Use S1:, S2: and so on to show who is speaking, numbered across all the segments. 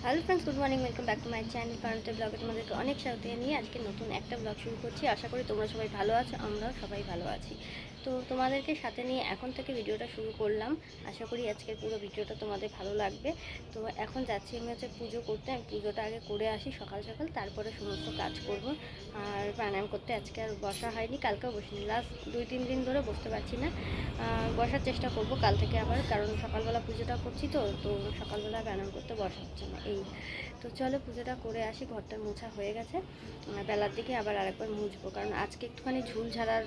S1: Hello friends, good morning, welcome back to my channel পারন্তে ব্লগে তোমাদেরকে অনেক স্বাগত নিয়ে আজকে নতুন একটা ব্লগ শুরু করছি। আশা করি তোমরা সবাই ভালো আছো, আমরাও সবাই ভালো আছি। তো তোমাদেরকে সাথে নিয়ে এখন থেকে ভিডিওটা শুরু করলাম। আশা করি আজকের পুরো ভিডিওটা তোমাদের ভালো লাগবে। তো এখন যাচ্ছি আমি পুজো করতে। আমি পুজোটা আগে করে আসি সকাল সকাল, তারপরে সমস্ত কাজ করব। আর প্রাণায়াম করতে আজকে আর বসা হয়নি, কালকেও বসিনি। লাস্ট 2-3 দিন ধরে বসতে পারছি না। বসার চেষ্টা করব কাল থেকে আবার, কারণ সকালবেলা পুজোটা করছি তো সকালবেলা প্রাণায়াম করতে বসা হচ্ছে না। তো চলো পুজোটা করে আসি। ঘরটা মোছা হয়ে গেছে, বেলার দিকে আবার আরেকবার মুছবো, কারণ আজকে একটুখানি ঝুল ঝাড়ার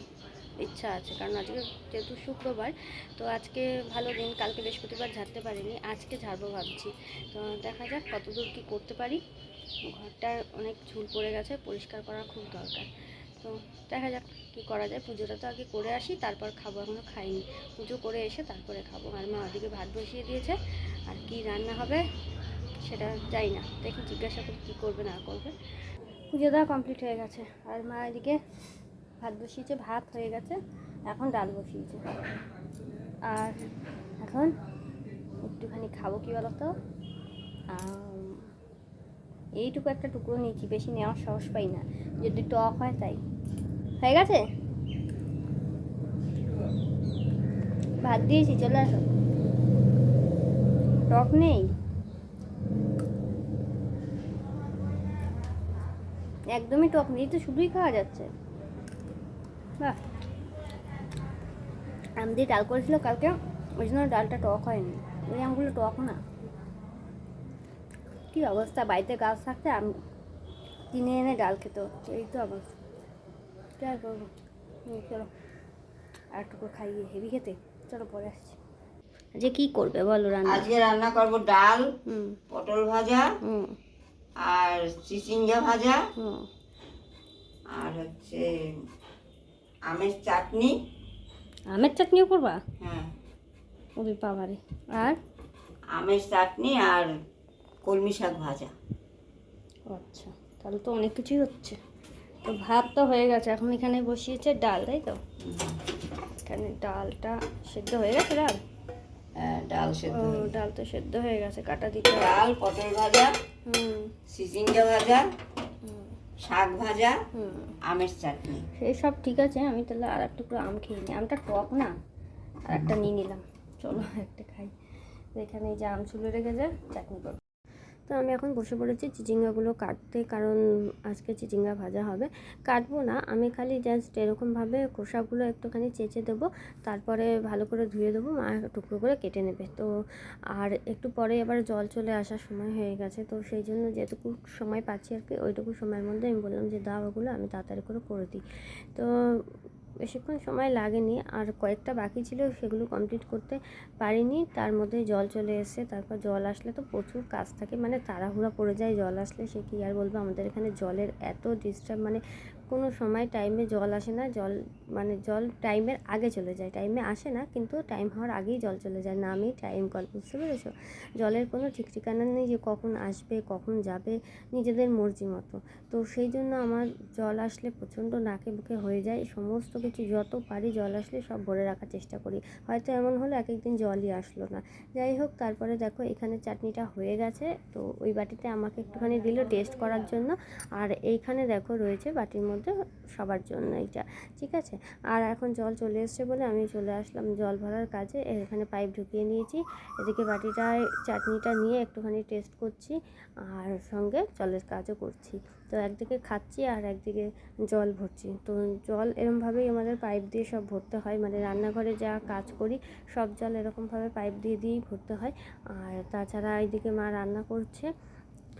S1: ইচ্ছা আছে। কারণ আজকে যেহেতু শুক্রবার, তো আজকে ভালো দিন, কালকে বৃহস্পতিবার ঝাড়তে পারিনি, আজকে ঝাড়বো ভাবছি। তো দেখা যাক কতদূর কী করতে পারি। ঘরটার অনেক ঝুল পড়ে গেছে, পরিষ্কার করা খুব দরকার। তো দেখা যাক কী করা যায়। পুজোটা তো আগে করে আসি, তারপর খাবো। এখনও খাইনি, পুজো করে এসে তারপরে খাবো। আর মা ওদিকে ভাত বসিয়ে দিয়েছে, আর কি রান্না হবে সেটা যাই না, দেখি জিজ্ঞাসা করি কী করবে না করবে। পুজো দেওয়া কমপ্লিট হয়ে গেছে, আর মা এদিকে ভাত বসিয়েছে, ভাত হয়ে গেছে, এখন ডাল বসিয়েছে। আর এখন একটুখানি খাবো, কী বলতো, এইটুকু একটা টুকরো নিয়েছি, বেশি নেওয়ার সাহস পাই না, যদি টক হয় তাই। হয়ে গেছে, ভাত দিয়েছি, চলে আসো। টক নেই, একদমই টক নেই, তো শুধুই খাওয়া যাচ্ছে। বাহ, আম দিয়ে ডাল করেছিল কালকে, ওই জন্য ডালটা টক হয়নি। ওই আমগুলো টক না। কী অবস্থা, বাড়িতে গাছ থাকতে আম কিনে এনে ডাল খেতে হচ্ছে, এই তো অবস্থা। কী আর করবো। চলো আর একটু খাইয়ে, হেভি খেতে। চলো পরে আসছি। যে কি করবে বলো রান্না?
S2: আজকে রান্না করব ডাল, পটল ভাজা, আর চিচিঙ্গা ভাজা, আর হচ্ছে আমের চাটনি।
S1: আমের চাটনিও করবা?
S2: হ্যাঁ,
S1: ওরে বাবারে। আর
S2: আমের চাটনি আর কলমি শাক ভাজা।
S1: আচ্ছা, তাহলে তো অনেক কিছুই হচ্ছে। তো ভাত তো হয়ে গেছে, এখন এখানে বসিয়েছে ডাল, তাই তো? এখানে ডালটা সেদ্ধ হয়ে গেছে। ডাল,
S2: হ্যাঁ, ডাল সেদ্ধ।
S1: ডাল তো সেদ্ধ হয়ে গেছে, কাটা দিতে হবে।
S2: ডাল, পটল ভাজা, চিচিঙ্গা ভাজা, শাক ভাজা, আমের চাটনি।
S1: সেই সব ঠিক আছে। আমি তাহলে আর একটু করে আম খেয়ে নিই, আমটা টক না, আর একটা নিয়ে নিলাম। চলো একটা খাই। এখানে এই যে আম ছুলে রেখেছে, চাটনি করবো। তো আমি এখন বসে পড়েছি চিচিঙ্গাগুলো কাটতে, কারণ আজকে চিচিঙ্গা ভাজা হবে। কাটবো না আমি, খালি জাস্ট এরকমভাবে খোসাগুলো একটুখানি চেঁচে দেবো, তারপরে ভালো করে ধুয়ে দেবো, মা টুকরো করে কেটে নেবে। তো আর একটু পরে আবার জল চলে আসার সময় হয়ে গেছে, তো সেই জন্য যেটুকু সময় পাচ্ছি আর কি, ওইটুকু সময়ের মধ্যে আমি বললাম যে দাও ওগুলো, আমি তাড়াতাড়ি করে দিই। তো বেশিক্ষণ সময় লাগেনি, আর কয়েকটা বাকি ছিল, সেগুলো কমপ্লিট করতে পারিনি। তার মধ্যে জল চলে এসেছে, তারপর জল আসলে তো প্রচুর কাজ থাকে, মানে তাড়াহুড়া পড়ে যায় জল আসলে। সে কি আর বলবো, আমাদের এখানে জলের এত ডিস্টার্ব, মানে কোনো সময় টাইমে জল আসে না। জল টাইমের আগে চলে যায়, টাইমে আসে না, কিন্তু টাইম হওয়ার আগেই জল চলে যায়, নামই টাইম কল, বুঝতে পেরেছো? জলের কোনো ঠিক ঠিকানা নেই যে কখন আসবে কখন যাবে, নিজেদের মর্জি মতো। তো সেই জন্য আমার জল আসলে প্রচণ্ড নাকে বুকে হয়ে যায়। সমস্ত কিছু যত পারি জল আসলে সব ভরে রাখার চেষ্টা করি। হয়তো এমন হলো এক একদিন জলই আসলো না। যাই হোক, তারপরে দেখো এখানে চাটনিটা হয়ে গেছে। তো ওই বাটিতে আমাকে একটুখানি দিল টেস্ট করার জন্য, আর এইখানে দেখো রয়েছে বাটির মধ্যে সবার জন্য এইটা, ঠিক আছে। আর এখন জল চলে এসছে বলে আমি চলে আসলাম জল ভরার কাজে। এখানে পাইপ ঢুকিয়ে নিয়েছি, এদিকে বাটিটায় চাটনিটা নিয়ে একটুখানি টেস্ট করছি, আর সঙ্গে জলের কাজও করছি। তো একদিকে খাচ্ছি আর একদিকে জল ভরছি। তো জল এরমভাবেই আমাদের পাইপ দিয়ে সব ভরতে হয়, মানে রান্নাঘরে যা কাজ করি সব জল এরকমভাবে পাইপ দিয়ে দিয়েই ভরতে হয়। আর তাছাড়া এইদিকে মা রান্না করছে,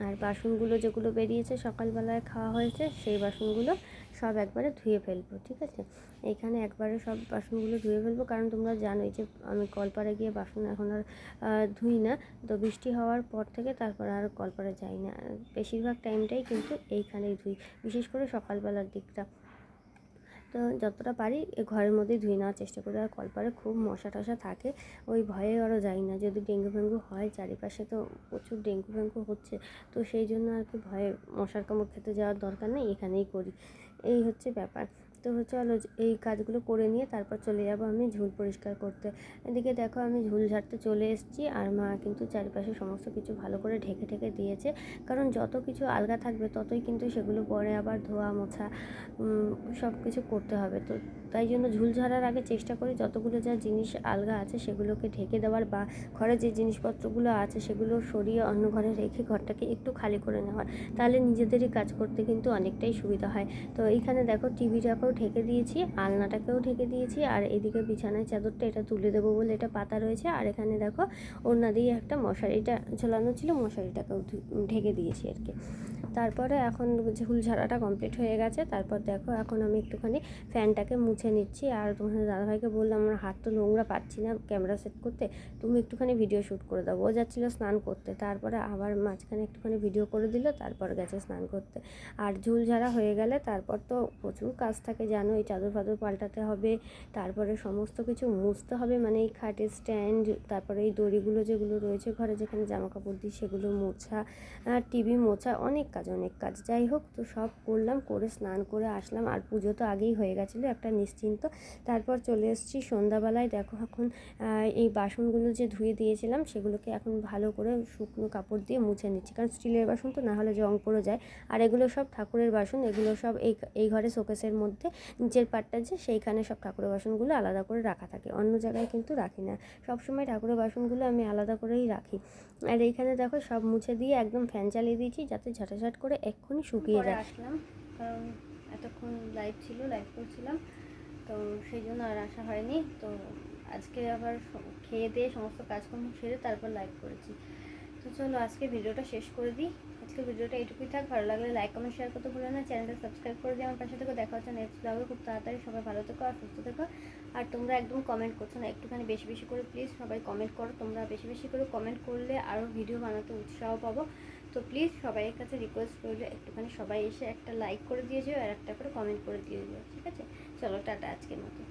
S1: আর বাসনগুলো যেগুলো বেরিয়েছে সকালবেলায় খাওয়া হয়েছে, সেই বাসনগুলো সব একবারে ধুয়ে ফেলবো, ঠিক আছে। এইখানে একবারে সব বাসনগুলো ধুয়ে ফেলবো, কারণ তোমরা জানোই যে আমি কলপাড়ে গিয়ে বাসন এখন আর ধুই না। তো বৃষ্টি হওয়ার পর থেকে তারপর আর কলপাড়ে যাই না, বেশিরভাগ টাইমটাই কিন্তু এইখানেই ধুই, বিশেষ করে সকালবেলার দিকটা। তো যতটা পারি ঘরের মধ্যেই ধুয়ে নেওয়ার চেষ্টা করি। আর কলপারে খুব মশা টশা থাকে, ওই ভয়ে আরও যাই না, যদি ডেঙ্গু ফেঙ্গু হয়, চারিপাশে তো প্রচুর ডেঙ্গু ফেঙ্গু হচ্ছে, তো সেই জন্য আর কি ভয়ে মশার কামড় খেতে যাওয়ার দরকার নেই, এখানেই করি, এই হচ্ছে ব্যাপার। তো চলো এই কাজগুলো করে নিয়ে তারপর চলে যাব আমি ঝুল পরিষ্কার করতে। এদিকে দেখো আমি ঝুল ঝাড়তে চলে এসেছি, আর মা কিন্তু চারিপাশে সমস্ত কিছু ভালো করে ঢেকে ঢেকে দিয়েছে, কারণ যত কিছু আলগা থাকবে ততই কিন্তু সেগুলো পরে আবার ধোয়া মোছা সব কিছু করতে হবে। তো তাই জন্য ঝুল ঝাড়ার আগে চেষ্টা করি যতগুলো যা জিনিস আলগা আছে সেগুলোকে ঢেকে দেওয়ার, বা ঘরে যে জিনিসপত্রগুলো আছে সেগুলো সরিয়ে অন্য ঘরে রেখে ঘরটাকে একটু খালি করে নেওয়ার, তাহলে নিজেদেরই কাজ করতে কিন্তু অনেকটাই সুবিধা হয়। তো এইখানে দেখো টিভিটাকেও ঢেকে দিয়েছি, আলনাটাকেও ঢেকে দিয়েছি, আর এদিকে বিছানায় চাদরটা এটা তুলে দেবো বলে এটা পাতা রয়েছে, আর এখানে দেখো ওড়না দিয়ে একটা মশারিটা ঝোলানো ছিল, মশারিটাকেও ঢেকে দিয়েছি আর কি। তারপরে এখন ঝুল ঝাড়াটা কমপ্লিট হয়ে গেছে। তারপর দেখো এখন আমি একটুখানি ফ্যানটাকে মুছে নিচ্ছি, আর তোমাদের দাদাভাইকে বললাম আমার হাত তো নোংরা পাচ্ছি না ক্যামেরা সেট করতে, তুমি একটুখানি ভিডিও শ্যুট করে দাও। ও যাচ্ছিলো স্নান করতে, তারপরে আবার মাঝখানে একটুখানি ভিডিও করে দিল, তারপর গেছে স্নান করতে। আর ঝুল ঝাড়া হয়ে গেলে তারপর তো প্রচুর কাজ থাকে জানো, এই চাদর ফাদর পাল্টাতে হবে, তারপরে সমস্ত কিছু মুছতে হবে, মানে এই খাটের স্ট্যান্ড, তারপরে এই দড়িগুলো যেগুলো রয়েছে ঘরে যেখানে জামা কাপড় দিই সেগুলো মোছা, টিভি মোছা, অনেক কাজ। যাই হোক, তো সব করলাম, করে স্নান করে আসলাম, আর পুজো তো আগেই হয়ে গেছিলো, একটা নিশ্চিন্ত। তারপর চলে এসেছি সন্ধ্যাবেলায়। দেখো এখন এই বাসনগুলো যে ধুয়ে দিয়েছিলাম সেগুলোকে এখন ভালো করে শুকনো কাপড় দিয়ে মুছে নিচ্ছি, কারণ স্টিলের বাসন তো না হলে জং পড়ে যায়। আর এগুলো সব ঠাকুরের বাসন, এগুলো সব এই ঘরে শোকেসের মধ্যে নিচের পাটটা যে সেইখানে সব ঠাকুরের বাসনগুলো আলাদা করে রাখা থাকে, অন্য জায়গায় কিন্তু রাখি না। সবসময় ঠাকুরের বাসনগুলো আমি আলাদা করেই রাখি। আর এইখানে দেখো সব মুছে দিয়ে একদম ফ্যান চালিয়ে দিয়েছি যাতে ঝাঁটাঝাট করে এক্ষুনি শুকিয়ে যায়। আসলাম কারণ এতক্ষণ লাইভ ছিল, লাইভ করছিলাম, তো সেই জন্য আর আসা হয়নি। তো আজকে আবার খেয়ে দিয়ে সমস্ত কাজকর্ম সেরে তারপর লাইভ করেছি। তো চলো আজকে ভিডিওটা শেষ করে দিই। আজকের ভিডিওটা এইটুকুই থাক, ভালো লাগলে লাইক কমেন্ট শেয়ার করতে ভুলো না, চ্যানেলটা সাবস্ক্রাইব করে দিয়ে আমার পাশে থেকে দেখা হচ্ছে নেক্সট ব্লগে খুব তাড়াতাড়ি। সবাই ভালো থেকো আর সুস্থ থেকো। আর তোমরা একদম কমেন্ট করছো না, একটুখানি বেশি বেশি করে প্লিজ সবাই কমেন্ট করো। তোমরা বেশি বেশি করে কমেন্ট করলে আরও ভিডিও বানাতে উৎসাহ পাবো। তো প্লিজ সবাইয়ের কাছে রিকোয়েস্ট করলে একটুখানি সবাই এসে একটা লাইক করে দিয়ে যাও আর একটা করে কমেন্ট করে দিয়ে যাও, ঠিক আছে? চলো টাটা আজকের মতো।